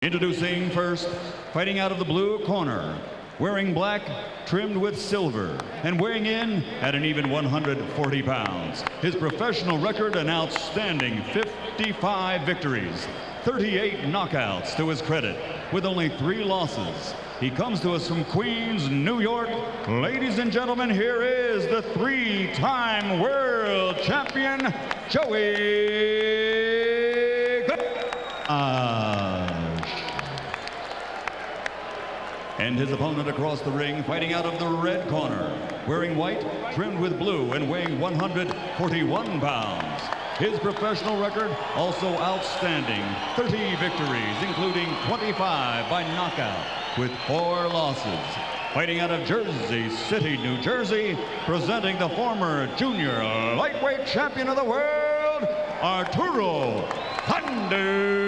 Introducing first, fighting out of the blue corner, wearing black, trimmed with silver, and weighing in at an even 140 pounds. His professional record, an outstanding 55 victories, 38 knockouts to his credit, with only 3 losses. He comes to us from Queens, New York. Ladies and gentlemen, here is the 3-time world champion, Joey Gamache. And his opponent across the ring, fighting out of the red corner, wearing white, trimmed with blue, and weighing 141 pounds. His professional record, also outstanding, 30 victories, including 25 by knockout, with 4 losses. Fighting out of Jersey City, New Jersey, presenting the former junior lightweight champion of the world, Arturo Gatti.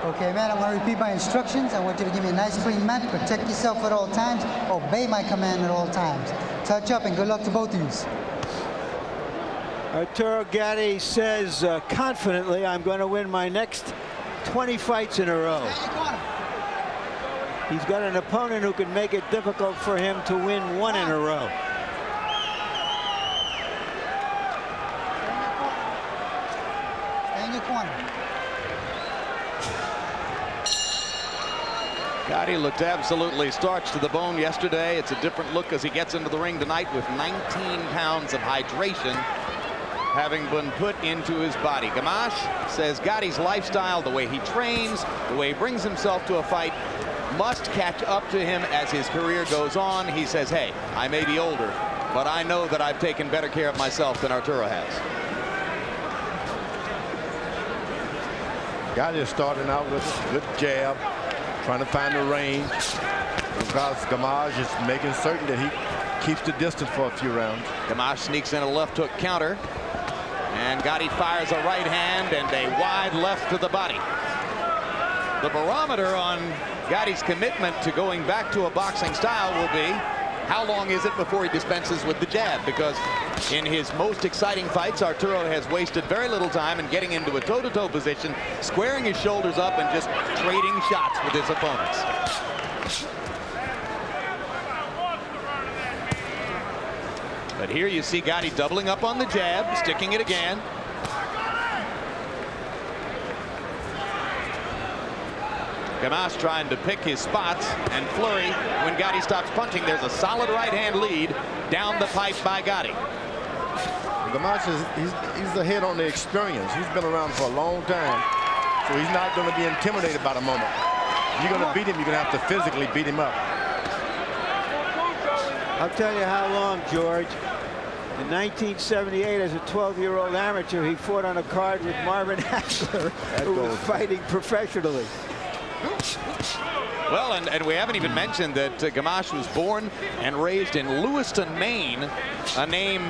Okay, man, I want to repeat my instructions. I want you to give me a nice clean mat, protect yourself at all times, obey my command at all times. Touch up and good luck to both of you. Arturo Gatti says confidently, I'm going to win my next 20 fights in a row. He's got an opponent who can make it difficult for him to win 1 in a row. Stay in your corner. Gatti looked absolutely starched to the bone yesterday. It's a different look as he gets into the ring tonight with 19 pounds of hydration having been put into his body. Gamache says Gatti's lifestyle, the way he trains, the way he brings himself to a fight, must catch up to him as his career goes on. He says, hey, I may be older, but I know that I've taken better care of myself than Arturo has. Gatti is starting out with a good jab, trying to find the range, because Gamache is making certain that he keeps the distance for a few rounds. Gamache sneaks in a left hook counter, and Gatti fires a right hand and a wide left to the body. The barometer on Gatti's commitment to going back to a boxing style will be how long is it before he dispenses with the jab, because in his most exciting fights, Arturo has wasted very little time in getting into a toe-to-toe position, squaring his shoulders up and just trading shots with his opponents. But here you see Gatti doubling up on the jab, sticking it again. Gamache trying to pick his spots and flurry. When Gatti stops punching, there's a solid right-hand lead down the pipe by Gatti. Gamache he's ahead on the experience. He's been around for a long time, so he's not going to be intimidated by the moment. If you're going to beat him, you're going to have to physically beat him up. I'll tell you how long, George. In 1978, as a 12-year-old amateur, he fought on a card with Marvin Hagler, who was fighting professionally. Well, and we haven't even mentioned that Gamache was born and raised in Lewiston, Maine, a name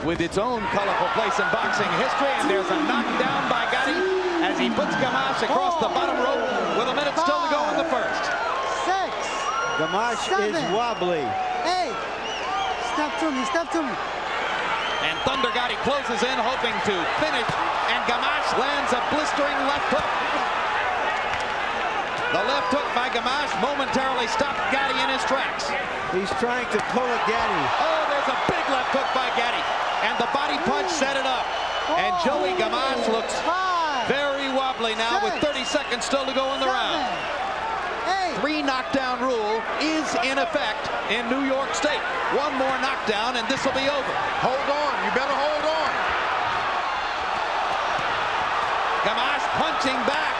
with its own colorful place in boxing history. And there's a knockdown by Gatti as he puts Gamache across the bottom rope with a minute still to go in the first. 6. Gamache 7. is wobbly. 8. Step to me, step to me. And Thunder Gatti closes in, hoping to finish, and Gamache lands a blistering left hook. The left hook by Gamache momentarily stopped Gatti in his tracks. He's trying to pull a Gatti. Oh, there's a big left hook by Gatti, and the body punch set it up. And Joey Gamache looks very wobbly now with 30 seconds still to go in the round. 3 knockdown rule is in effect in New York State. 1 more knockdown and this will be over. Hold on, you better hold on. Gamache punching back,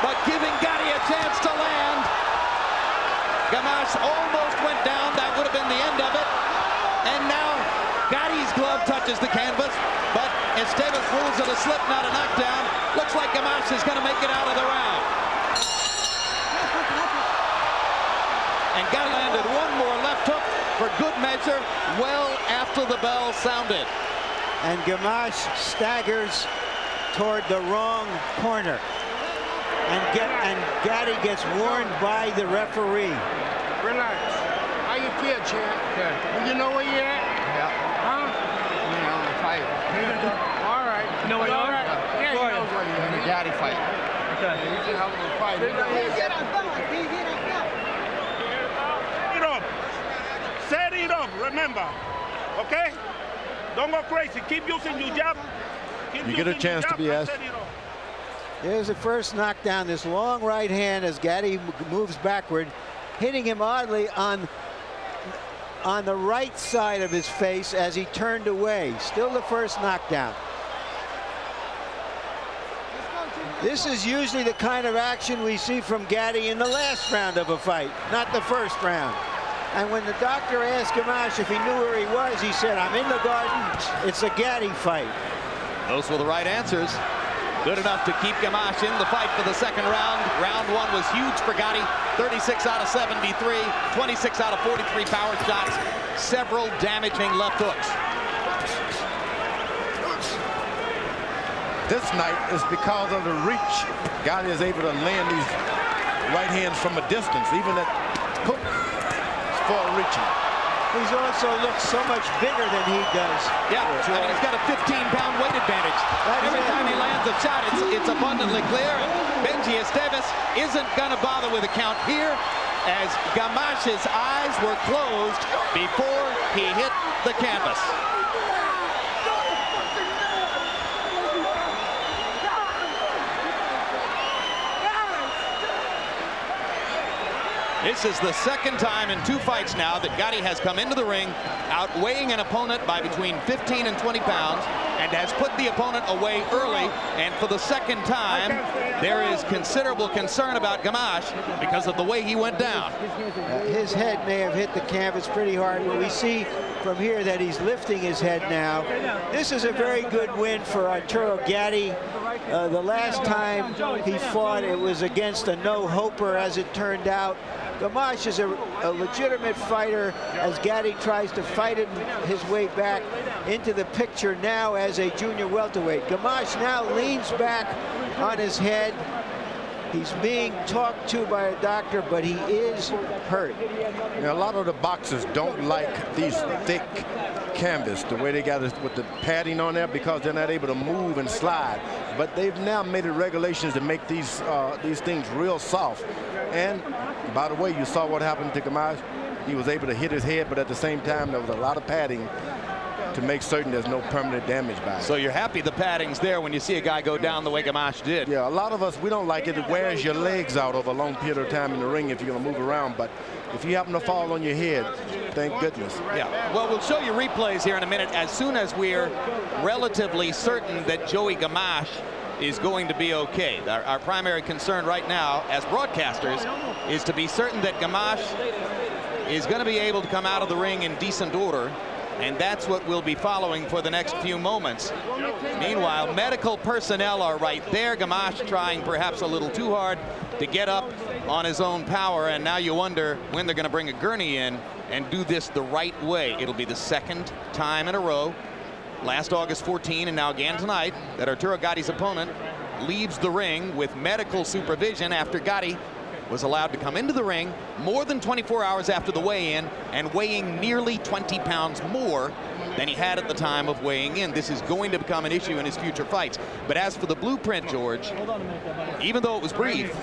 but giving Gatti a chance to land. Gamache almost went down. That would have been the end of it. And now Gatti's glove touches the canvas, but Esteves rules it a slip, not a knockdown. Looks like Gamache is going to make it out of the round. And Gatti landed 1 more left hook for good measure well after the bell sounded. And Gamache staggers toward the wrong corner. and Gatti gets warned by the referee. Relax. How you feel, champ? Good. Do you know where you're at? Yeah. Huh? You know, the fight. All right. You know where you are? Yeah, he knows where you're at. The Gatti fight. Okay. He's a hell of a fight. It up. Set it up, remember. Okay? Don't go crazy. Keep using your jab. You get a chance to be asked. There's the first knockdown. This long right hand as Gatti moves backward, hitting him oddly on the right side of his face as he turned away. Still the first knockdown. This is usually the kind of action we see from Gatti in the last round of a fight, not the first round. And when the doctor asked Gamache if he knew where he was, he said, "I'm in the garden. It's a Gatti fight." Those were the right answers. Good enough to keep Gamache in the fight for the second round. Round one was huge for Gatti. 36 out of 73, 26 out of 43 power shots, several damaging left hooks. This night is because of the reach. Gatti is able to land these right hands from a distance, even at hook far reaching. He's also looked so much bigger than he does. Yeah, I mean, he's got a 15-pound weight advantage. Every time he lands a shot, it's abundantly clear. And Benji Esteves isn't going to bother with a count here, as Gamache's eyes were closed before he hit the canvas. This is the second time in 2 fights now that Gatti has come into the ring outweighing an opponent by between 15 and 20 pounds and has put the opponent away early. And for the second time, there is considerable concern about Gamache because of the way he went down. His head may have hit the canvas pretty hard, but we see from here that he's lifting his head now. This is a very good win for Arturo Gatti. The last time he fought, it was against a no-hoper, as it turned out. Gamache is a legitimate fighter as Gatti tries to fight his way back into the picture now as a junior welterweight. Gamache now leans back on his head. He's being talked to by a doctor, but he is hurt. Now, a lot of the boxers don't like these thick canvas, the way they got it with the padding on there, because they're not able to move and slide. But they've now made it regulations to make these things real soft. And by the way, you saw what happened to Gamache. He was able to hit his head, but at the same time, there was a lot of padding to make certain there's no permanent damage by it. So you're happy the padding's there when you see a guy go down the way Gamache did. Yeah, a lot of us, we don't like it. It wears your legs out over a long period of time in the ring if you're going to move around. But if you happen to fall on your head, thank goodness. Yeah, well, we'll show you replays here in a minute as soon as we're relatively certain that Joey Gamache is going to be okay. Our primary concern right now as broadcasters is to be certain that Gamache is going to be able to come out of the ring in decent order. And that's what we'll be following for the next few moments. Meanwhile, medical personnel are right there. Gamache trying perhaps a little too hard to get up on his own power. And now you wonder when they're going to bring a gurney in and do this the right way. It'll be the second time in a row, last August 14 and now again tonight, that Arturo Gatti's opponent leaves the ring with medical supervision after Gatti was allowed to come into the ring more than 24 hours after the weigh-in and weighing nearly 20 pounds more than he had at the time of weighing in. This is going to become an issue in his future fights. But as for the blueprint, George, even though it was brief,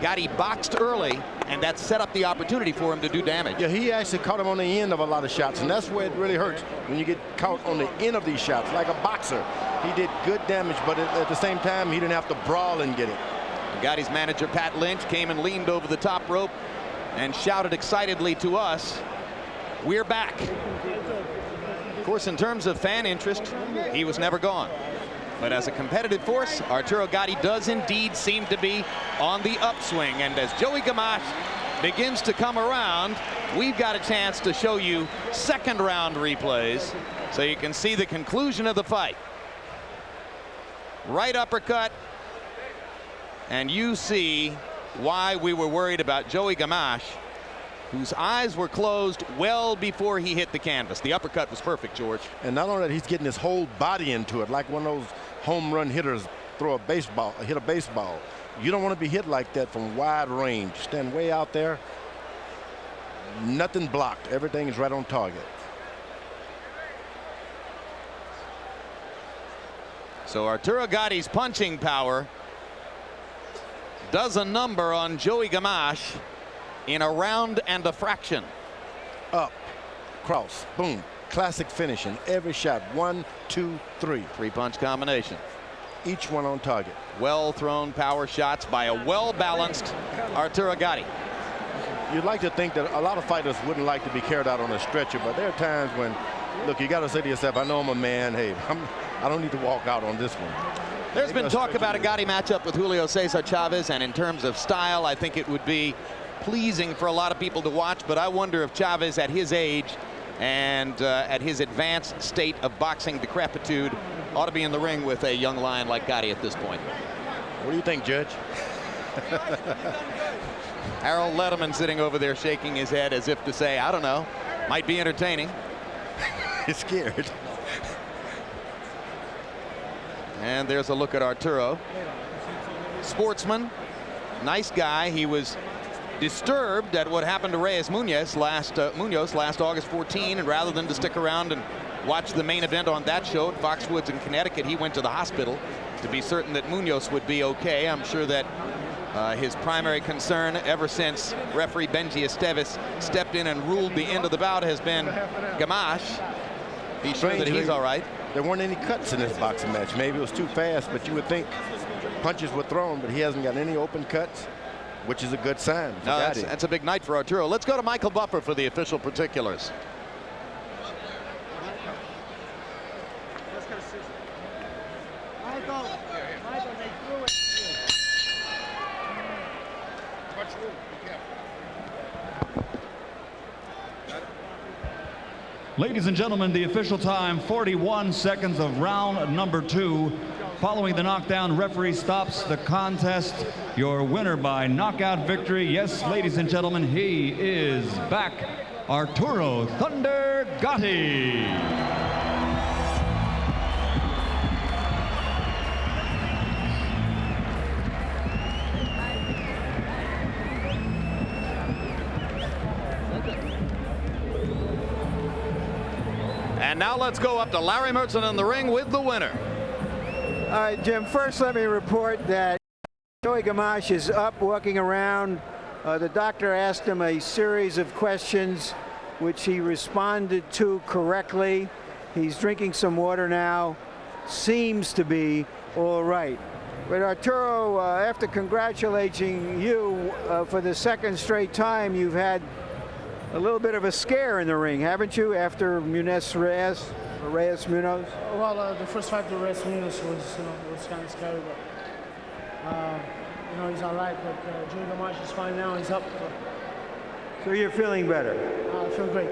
Gatti boxed early, and that set up the opportunity for him to do damage. Yeah, he actually caught him on the end of a lot of shots, and that's where it really hurts, when you get caught on the end of these shots. Like a boxer, he did good damage, but at the same time, he didn't have to brawl and get it. Gatti's manager, Pat Lynch, came and leaned over the top rope and shouted excitedly to us, "We're back." Of course, in terms of fan interest, he was never gone. But as a competitive force, Arturo Gatti does indeed seem to be on the upswing. And as Joey Gamache begins to come around, we've got a chance to show you second round replays so you can see the conclusion of the fight. Right uppercut. And you see why we were worried about Joey Gamache, whose eyes were closed well before he hit the canvas. The uppercut was perfect, George. And not only that, he's getting his whole body into it, like one of those home run hitters hit a baseball. You don't want to be hit like that from wide range. Stand way out there. Nothing blocked. Everything is right on target. So Arturo Gatti's punching power does a number on Joey Gamache in a round and a fraction. Up, cross, boom. Classic finishing. Every shot. 1, 2, 3. 3-punch combination. Each one on target. Well thrown power shots by a well-balanced Arturo Gatti. You'd like to think that a lot of fighters wouldn't like to be carried out on a stretcher, but there are times when, look, you got to say to yourself, I know I'm a man. Hey, I don't need to walk out on this one. There's been talk about a Gatti matchup with Julio Cesar Chavez, and in terms of style, I think it would be pleasing for a lot of people to watch, but I wonder if Chavez, at his age and at his advanced state of boxing decrepitude, ought to be in the ring with a young lion like Gatti at this point. What do you think, Judge? Harold Letterman sitting over there shaking his head as if to say, I don't know, might be entertaining. He's scared. And there's a look at Arturo. Sportsman, nice guy. He was disturbed at what happened to Reyes Munoz last August 14, and rather than to stick around and watch the main event on that show at Foxwoods in Connecticut, he went to the hospital to be certain that Munoz would be okay. I'm sure that his primary concern ever since referee Benji Esteves stepped in and ruled the end of the bout has been Gamache. Be sure that he's all right. There weren't any cuts in this boxing match. Maybe it was too fast, but you would think punches were thrown, but he hasn't got any open cuts, which is a good sign for Gatti. That's a big night for Arturo. Let's go to Michael Buffer for the official particulars. Ladies and gentlemen, the official time, 41 seconds of round number 2. Following the knockdown, referee stops the contest. Your winner by knockout victory. Yes, ladies and gentlemen, he is back. Arturo Thunder Gatti. And now let's go up to Larry Merchant in the ring with the winner. All right, Jim, first let me report that Joey Gamache is up, walking around. The doctor asked him a series of questions, which he responded to correctly. He's drinking some water now. Seems to be all right. But Arturo, after congratulating you for the second straight time, you've had a little bit of a scare in the ring, haven't you, after Reyes Munoz? Well, the first fight with Reyes Munoz was kind of scary, but he's all right. But Joey Gamache is fine now. He's up. So you're feeling better? I feel great.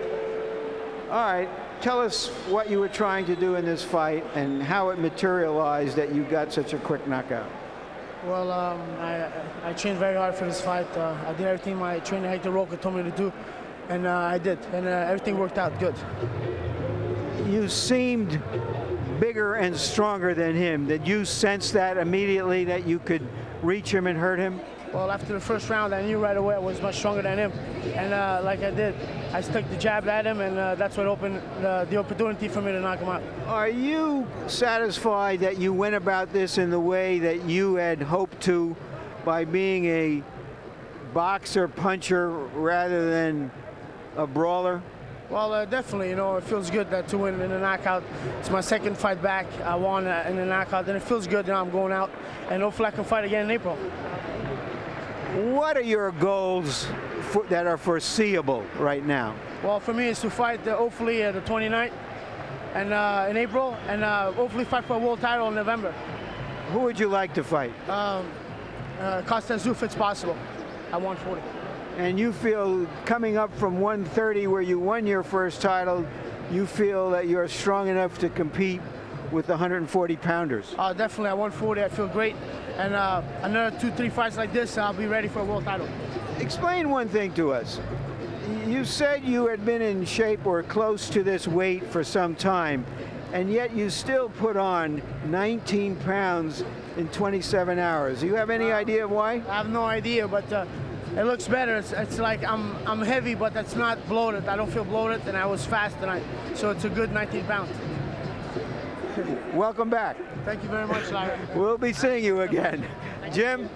All right. Tell us what you were trying to do in this fight and how it materialized that you got such a quick knockout. Well, I trained very hard for this fight. I did everything my trainer Hector Roca told me to do, and I did, and everything worked out good. You seemed bigger and stronger than him. Did you sense that immediately, that you could reach him and hurt him? Well, after the first round, I knew right away I was much stronger than him. And like I did, I stuck the jab at him, and that's what opened the opportunity for me to knock him out. Are you satisfied that you went about this in the way that you had hoped to, by being a boxer, puncher, rather than a brawler? Well, definitely, it feels good to win in a knockout. It's my second fight back. I won in a knockout, and it feels good. Now I'm going out, and hopefully I can fight again in April. What are your goals that are foreseeable right now? Well, for me, it's to fight hopefully the 29th and in April, and hopefully fight for a world title in November. Who would you like to fight? Costa Azul, if it's possible, at 140. And you feel, coming up from 130 where you won your first title, you feel that you're strong enough to compete with the 140-pounders? Definitely at 140, I feel great. And another 2-3 fights like this, I'll be ready for a world title. Explain one thing to us. You said you had been in shape or close to this weight for some time. and yet you still put on 19 pounds in 27 hours. Do you have any idea why? I have no idea, but it looks better. It's like I'm heavy, but it's not bloated. I don't feel bloated, and I was fast tonight. So it's a good 19 pounds. Welcome back. Thank you very much, Larry. We'll be seeing you again. Jim?